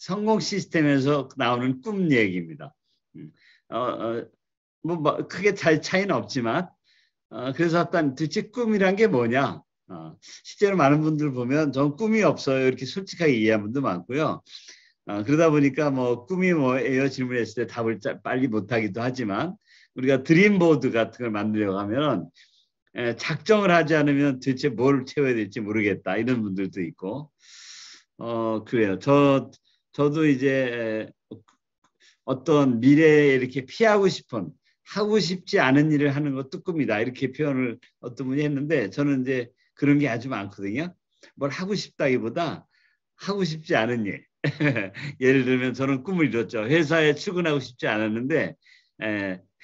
성공 시스템에서 나오는 꿈 얘기입니다. 뭐 크게 차이는 없지만 그래서 일단 도대체 꿈이란 게 뭐냐? 실제로 많은 분들 보면 전 꿈이 없어요. 이렇게 솔직하게 이해하는 분도 많고요. 그러다 보니까 뭐 꿈이 뭐예요? 질문했을 때 답을 빨리 못하기도 하지만 우리가 드림보드 같은 걸 만들려고 하면 작정을 하지 않으면 도대체 뭘 채워야 될지 모르겠다 이런 분들도 있고 그래요. 저도 이제 어떤 미래에 이렇게 피하고 싶은 하고 싶지 않은 일을 하는 것도 꿈이다 이렇게 표현을 어떤 분이 했는데 저는 이제 그런 게 아주 많거든요. 뭘 하고 싶다기보다 하고 싶지 않은 일. 예를 들면 저는 꿈을 이뤘죠. 회사에 출근하고 싶지 않았는데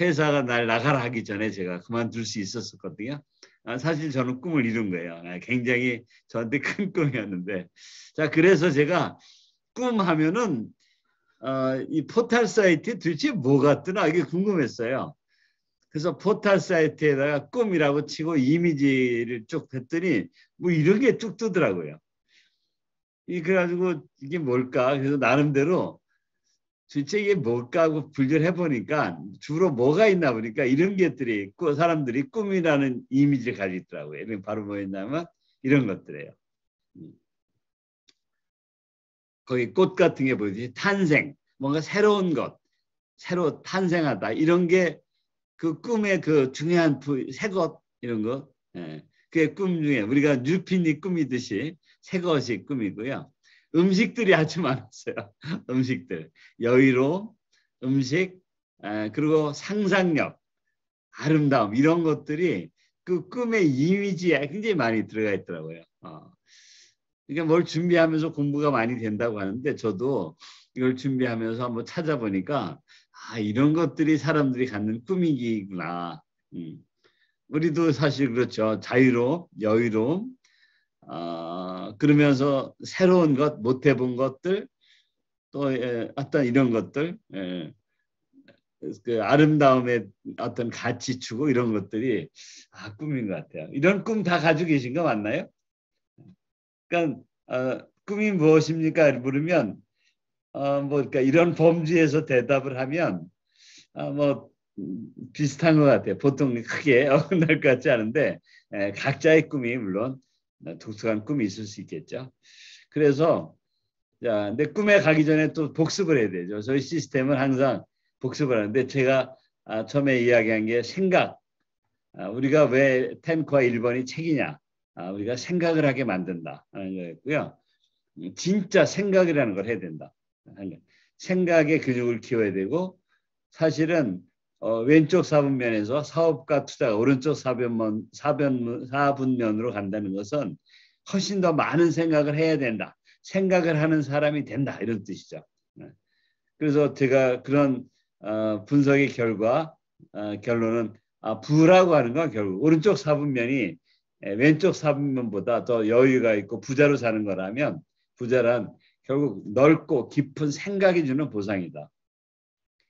회사가 날 나가라 하기 전에 제가 그만둘 수 있었거든요. 사실 저는 꿈을 이룬 거예요. 굉장히 저한테 큰 꿈이었는데 자 그래서 제가 꿈 하면은 이 포털 사이트에 도대체 뭐가 뜨나 이게 궁금했어요. 그래서 포털 사이트에다가 꿈이라고 치고 이미지를 쭉 했더니 뭐 이런 게 쭉 뜨더라고요. 그래가지고 이게 뭘까? 그래서 나름대로 도대체 이게 뭘까 하고 분류를 해보니까 주로 뭐가 있나 보니까 이런 것들이 있고 사람들이 꿈이라는 이미지를 가지고 있더라고요. 이런 바로 뭐였냐면 이런 것들이에요. 거기 꽃 같은 게 보이지 탄생, 뭔가 새로운 것, 새로 탄생하다 이런 게 그 꿈의 그 중요한 새 것 이런 거, 그게 꿈 중에 우리가 뉴핀이 꿈이듯이 새 것이 꿈이고요. 음식들이 아주 많았어요. 음식들, 여유로움, 음식, 그리고 상상력, 아름다움 이런 것들이 그 꿈의 이미지에 굉장히 많이 들어가 있더라고요. 그러니까 뭘 준비하면서 공부가 많이 된다고 하는데 저도 이걸 준비하면서 한번 찾아보니까 이런 것들이 사람들이 갖는 꿈이구나. 우리도 사실 그렇죠. 자유로움, 여유로움, 그러면서 새로운 것, 못 해본 것들, 또 어떤 이런 것들, 그 아름다움의 어떤 가치 추구 이런 것들이 꿈인 것 같아요. 이런 꿈 다 가지고 계신 거 맞나요? 그러니까 꿈이 무엇입니까? 물으면 뭐 그러니까 이런 범주에서 대답을 하면 뭐 비슷한 것 같아요. 보통 크게 어긋날 것 같지 않은데 각자의 꿈이 물론 독특한 꿈이 있을 수 있겠죠. 그래서 자, 내 꿈에 가기 전에 또 복습을 해야 되죠. 저희 시스템은 항상 복습을 하는데 제가 처음에 이야기한 게 생각. 우리가 왜 10과 1번이 책이냐. 우리가 생각을 하게 만든다 하는 거였고요. 진짜 생각이라는 걸 해야 된다. 생각의 근육을 키워야 되고 사실은 왼쪽 사분면에서 사업과 투자가 오른쪽 사분면으로 간다는 것은 훨씬 더 많은 생각을 해야 된다. 생각을 하는 사람이 된다. 이런 뜻이죠. 그래서 제가 그런 분석의 결과 결론은 부라고 하는 건 결국 오른쪽 사분면이 왼쪽 사분면보다 더 여유가 있고 부자로 사는 거라면 부자란 결국 넓고 깊은 생각이 주는 보상이다.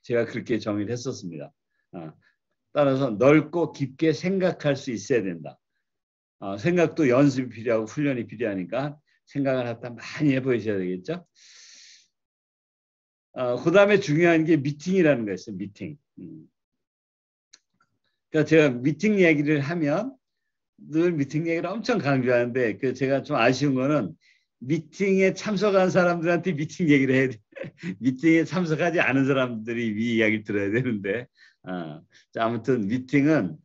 제가 그렇게 정의를 했었습니다. 따라서 넓고 깊게 생각할 수 있어야 된다. 생각도 연습이 필요하고 훈련이 필요하니까 생각을 갖다 많이 해보셔야 되겠죠. 그 다음에 중요한 게 미팅이라는 거였어요. 미팅. 그러니까 제가 미팅 얘기를 하면 늘 미팅 얘기를 엄청 강조하는데 제가 좀 아쉬운 거는 미팅에 참석한 사람들한테 미팅 얘기를 해야 돼. 미팅에 참석하지 않은 사람들이 이 이야기를 들어야 되는데 아무튼 미팅은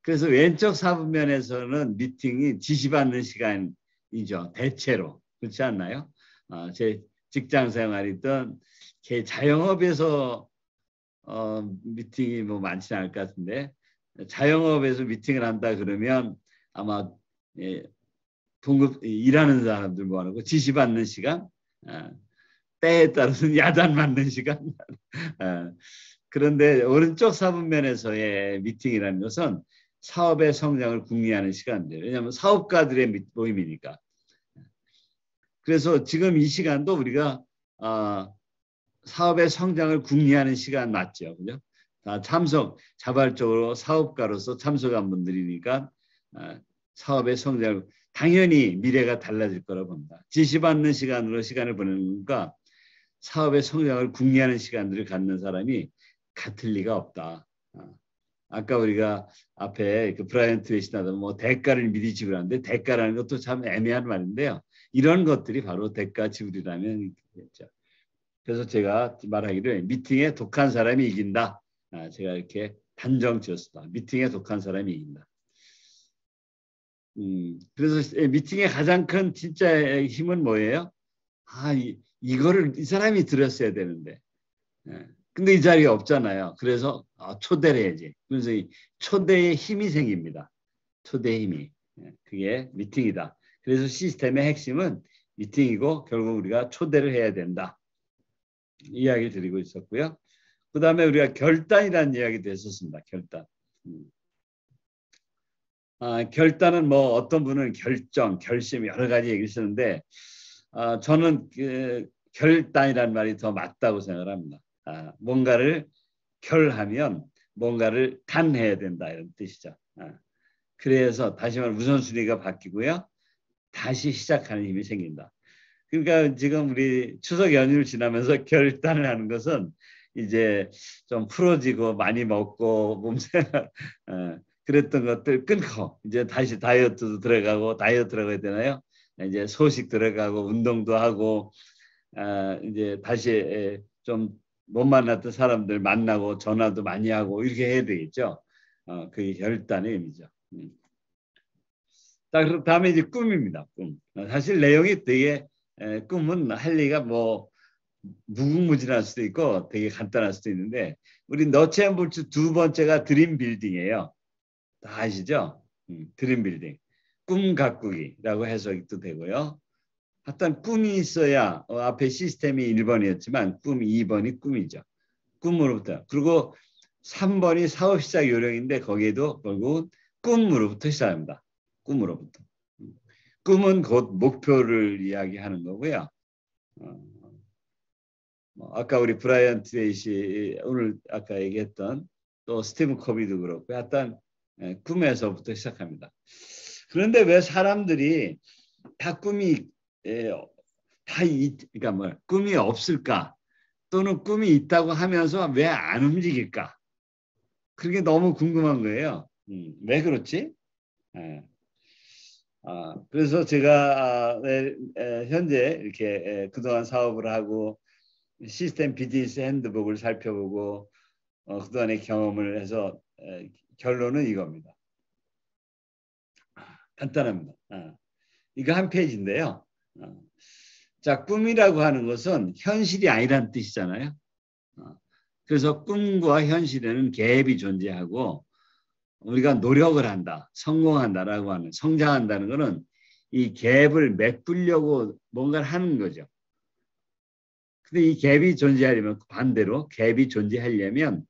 그래서 왼쪽 사분면에서는 미팅이 지시받는 시간이죠. 대체로. 그렇지 않나요? 제 직장 생활이든 자영업에서 미팅이 뭐 많지 않을 것 같은데 자영업에서 미팅을 한다 그러면 아마 일하는 사람들 모아놓고 지시받는 시간, 때에 따라서는 야단 맞는 시간. 그런데 오른쪽 사분면에서의 미팅이라는 것은 사업의 성장을 궁리하는 시간들. 왜냐하면 사업가들의 모임이니까. 그래서 지금 이 시간도 우리가 사업의 성장을 궁리하는 시간 맞죠, 그죠? 다 자발적으로 사업가로서 참석한 분들이니까 사업의 성장을 당연히 미래가 달라질 거라고 봅니다. 지시받는 시간으로 시간을 보내는 것과 사업의 성장을 궁리하는 시간들을 갖는 사람이 같을 리가 없다. 아까 우리가 앞에 그 브라이언 트레이시 나도 뭐 대가를 미리 지불하는데 대가라는 것도 참 애매한 말인데요. 이런 것들이 바로 대가 지불이라면 있겠죠. 그래서 제가 말하기를 미팅에 독한 사람이 이긴다. 제가 이렇게 단정 지었습니다. 미팅에 독한 사람이 이긴다. 그래서 미팅의 가장 큰 진짜 힘은 뭐예요? 이거를 이 사람이 들었어야 되는데. 근데 이 자리에 없잖아요. 그래서 초대를 해야지. 그래서 이 초대의 힘이 생깁니다. 초대의 힘이. 그게 미팅이다. 그래서 시스템의 핵심은 미팅이고 결국 우리가 초대를 해야 된다. 이야기를 드리고 있었고요. 그 다음에 우리가 결단이라는 이야기도 했었습니다. 결단. 결단은 뭐 어떤 분은 결정, 결심 여러 가지 얘기를 쓰는데 저는 그 결단이라는 말이 더 맞다고 생각을 합니다. 뭔가를 결하면 뭔가를 단해야 된다 이런 뜻이죠. 그래서 다시 말하면 우선순위가 바뀌고요. 다시 시작하는 힘이 생긴다. 그러니까 지금 우리 추석 연휴를 지나면서 결단을 하는 것은 이제 좀 풀어지고 많이 먹고 몸생활 그랬던 것들 끊고 이제 다시 다이어트도 들어가고 다이어트라고 해야 되나요? 이제 소식 들어가고 운동도 하고 이제 다시 좀 못 만났던 사람들 만나고 전화도 많이 하고 이렇게 해야 되겠죠. 그게 결단의 의미죠. 자, 다음에 이제 꿈입니다. 꿈. 사실 내용이 되게 꿈은 할 얘기가 뭐 무궁무진할 수도 있고 되게 간단할 수도 있는데 우리 너치 앤 볼츠 두 번째가 드림 빌딩이에요. 다 아시죠? 드림 빌딩. 꿈 가꾸기라고 해석도 되고요. 하여튼 꿈이 있어야 앞에 시스템이 1번이었지만 꿈 2번이 꿈이죠. 꿈으로부터. 그리고 3번이 사업 시작 요령인데 거기에도 결국은 꿈으로부터 시작합니다. 꿈으로부터. 꿈은 곧 목표를 이야기하는 거고요. 아까 우리 브라이언 트레이시 오늘 아까 얘기했던 또 스티븐 코비도 그렇고 하여튼 꿈에서부터 시작합니다. 그런데 왜 사람들이 다 꿈이 그러니까 뭐 꿈이 없을까? 또는 꿈이 있다고 하면서 왜 안 움직일까? 그게 너무 궁금한 거예요. 왜 그렇지? 그래서 제가 현재 이렇게 그동안 사업을 하고 시스템 비즈니스 핸드북을 살펴보고 그동안의 경험을 해서 결론은 이겁니다. 간단합니다. 이거 한 페이지인데요. 자, 꿈이라고 하는 것은 현실이 아니란 뜻이잖아요. 그래서 꿈과 현실에는 갭이 존재하고 우리가 노력을 한다, 성공한다라고 하는, 성장한다는 것은 이 갭을 메꾸려고 뭔가를 하는 거죠. 근데 이 갭이 존재하려면 반대로 갭이 존재하려면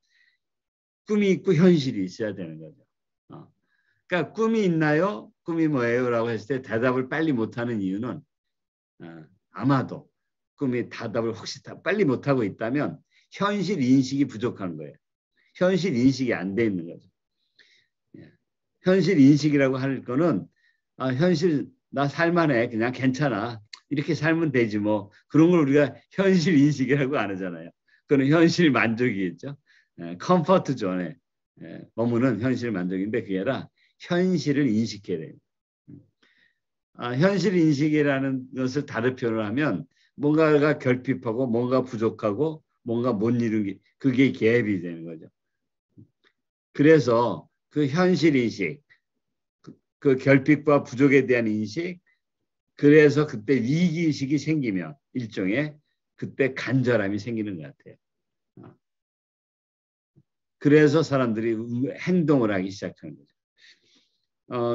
꿈이 있고 현실이 있어야 되는 거죠. 그러니까 꿈이 있나요? 꿈이 뭐예요? 라고 했을 때 대답을 빨리 못하는 이유는 아마도 꿈이 대답을 혹시 빨리 못하고 있다면 현실 인식이 부족한 거예요. 현실 인식이 안 돼 있는 거죠. 현실 인식이라고 할 거는 현실 나 살만해 그냥 괜찮아 이렇게 살면 되지 뭐 그런 걸 우리가 현실 인식이라고 안 하잖아요. 그거는 현실 만족이겠죠. 컴포트 존에 머무는 현실 만족인데 그게 아니라 현실을 인식해야 돼요. 현실 인식이라는 것을 다른 표현을 하면 뭔가가 결핍하고 뭔가 부족하고 뭔가 못 이룬 게 그게 갭이 되는 거죠. 그래서 그 현실 인식, 그 결핍과 부족에 대한 인식, 그래서 그때 위기의식이 생기면 일종의 그때 간절함이 생기는 것 같아요. 그래서 사람들이 행동을 하기 시작하는 거죠.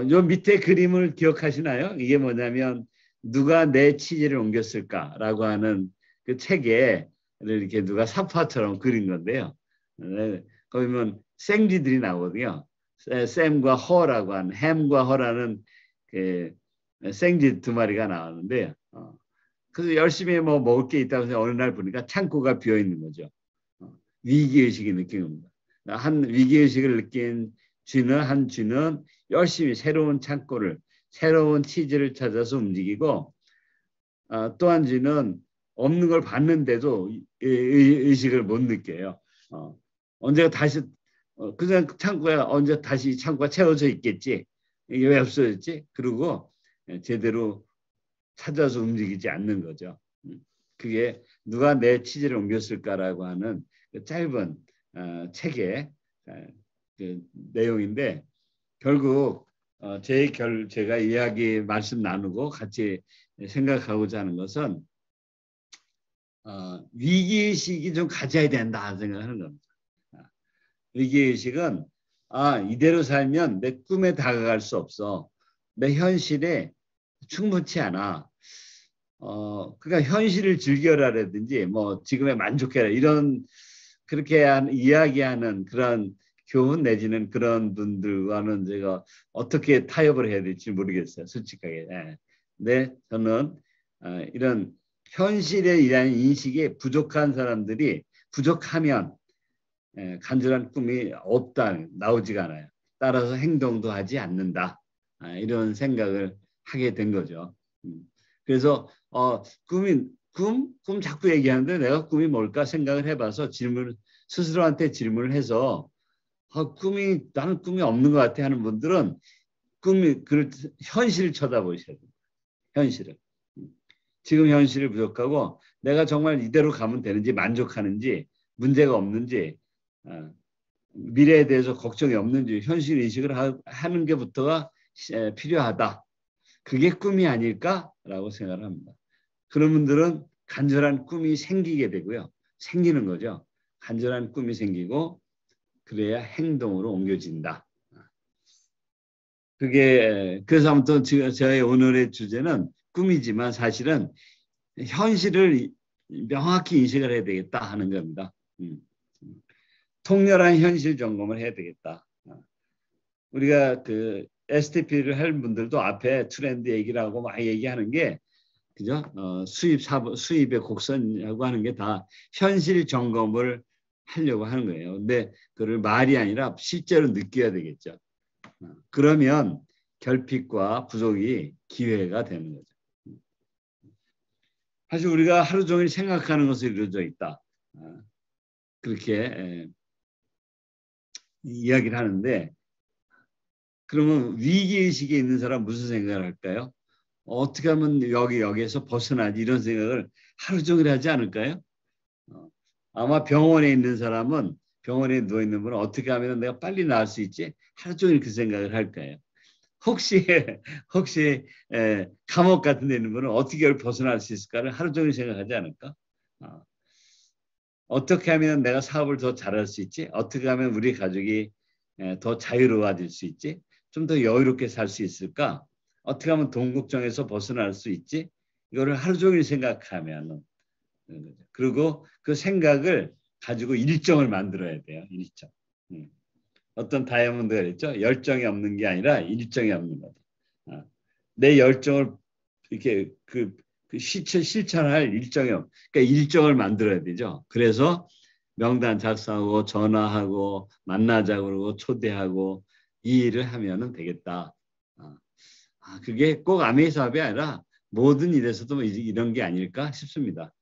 요 밑에 그림을 기억하시나요? 이게 뭐냐면 누가 내 취지를 옮겼을까라고 하는 그 책에 이렇게 누가 사파처럼 그린 건데요. 거기 보면 생쥐들이 나오거든요. 샘과 허라고 하는 햄과 허라는 그 생쥐 두 마리가 나오는데요. 그래서 열심히 뭐 먹을 게 있다고 해서 어느 날 보니까 창고가 비어 있는 거죠. 위기의식이 느낀 겁니다. 한 위기의식을 느낀 한 쥐는 열심히 새로운 창고를 새로운 치즈를 찾아서 움직이고 또 한 쥐는 없는 걸 봤는데도 의식을 못 느껴요. 언제가 다시 그냥 창고에 언제 다시 창고가 채워져 있겠지. 이게 왜 없어졌지? 그리고 제대로 찾아서 움직이지 않는 거죠. 그게 누가 내 취지를 옮겼을까라고 하는 그 짧은 책의 그 내용인데 결국 제가 이야기 말씀 나누고 같이 생각하고자 하는 것은 위기의식이 좀 가져야 된다 생각하는 겁니다. 위기의식은 이대로 살면 내 꿈에 다가갈 수 없어. 내 현실에 충분치 않아. 그러니까 현실을 즐겨라라든지 뭐 지금에 만족해라 이런 그렇게 이야기하는 그런 교훈 내지는 그런 분들과는 제가 어떻게 타협을 해야 될지 모르겠어요. 솔직하게. 근데 저는 이런 현실에 대한 인식이 부족한 사람들이 부족하면 간절한 꿈이 없다, 나오지가 않아요. 따라서 행동도 하지 않는다. 이런 생각을 하게 된 거죠. 그래서 꿈 자꾸 얘기하는데 내가 꿈이 뭘까 생각을 해봐서 스스로한테 질문을 해서 나는 꿈이 없는 것 같아 하는 분들은 현실을 쳐다보셔야 됩니다. 현실을. 지금 현실이 부족하고 내가 정말 이대로 가면 되는지 만족하는지 문제가 없는지 미래에 대해서 걱정이 없는지 현실 인식을 하는 게부터가 필요하다. 그게 꿈이 아닐까라고 생각을 합니다. 그런 분들은 간절한 꿈이 생기게 되고요. 생기는 거죠. 간절한 꿈이 생기고 그래야 행동으로 옮겨진다. 그래서 아무튼 저의 오늘의 주제는 꿈이지만 사실은 현실을 명확히 인식을 해야 되겠다 하는 겁니다. 통렬한 현실 점검을 해야 되겠다. 우리가 그 STP를 할 분들도 앞에 트렌드 얘기를 하고 막 얘기하는 게 그죠? 수입의 곡선이라고 하는 게 다 현실 점검을 하려고 하는 거예요. 근데 그걸 말이 아니라 실제로 느껴야 되겠죠. 그러면 결핍과 부족이 기회가 되는 거죠. 사실 우리가 하루 종일 생각하는 것으로 이루어져 있다. 그렇게 이야기를 하는데 그러면 위기의식에 있는 사람 무슨 생각을 할까요? 어떻게 하면 여기에서 벗어나지 이런 생각을 하루 종일 하지 않을까요? 아마 병원에 있는 사람은 병원에 누워있는 분은 어떻게 하면 내가 빨리 나을 수 있지? 하루 종일 그 생각을 할 거예요. 혹시 감옥 같은 데 있는 분은 어떻게 벗어날 수 있을까를 하루 종일 생각하지 않을까? 어떻게 하면 내가 사업을 더 잘할 수 있지? 어떻게 하면 우리 가족이 더 자유로워질 수 있지? 좀 더 여유롭게 살 수 있을까? 어떻게 하면 돈 걱정에서 벗어날 수 있지? 이거를 하루 종일 생각하면 그리고 그 생각을 가지고 일정을 만들어야 돼요. 일정. 어떤 다이아몬드가 그랬죠. 열정이 없는 게 아니라 일정이 없는 거다. 내 열정을 이렇게 실천할 일정이 없. 그러니까 일정을 만들어야 되죠. 그래서 명단 작성하고 전화하고 만나자고 그러고 초대하고 이 일을 하면은 되겠다. 그게 꼭 아메이 사업이 아니라 모든 일에서도 이런 게 아닐까 싶습니다.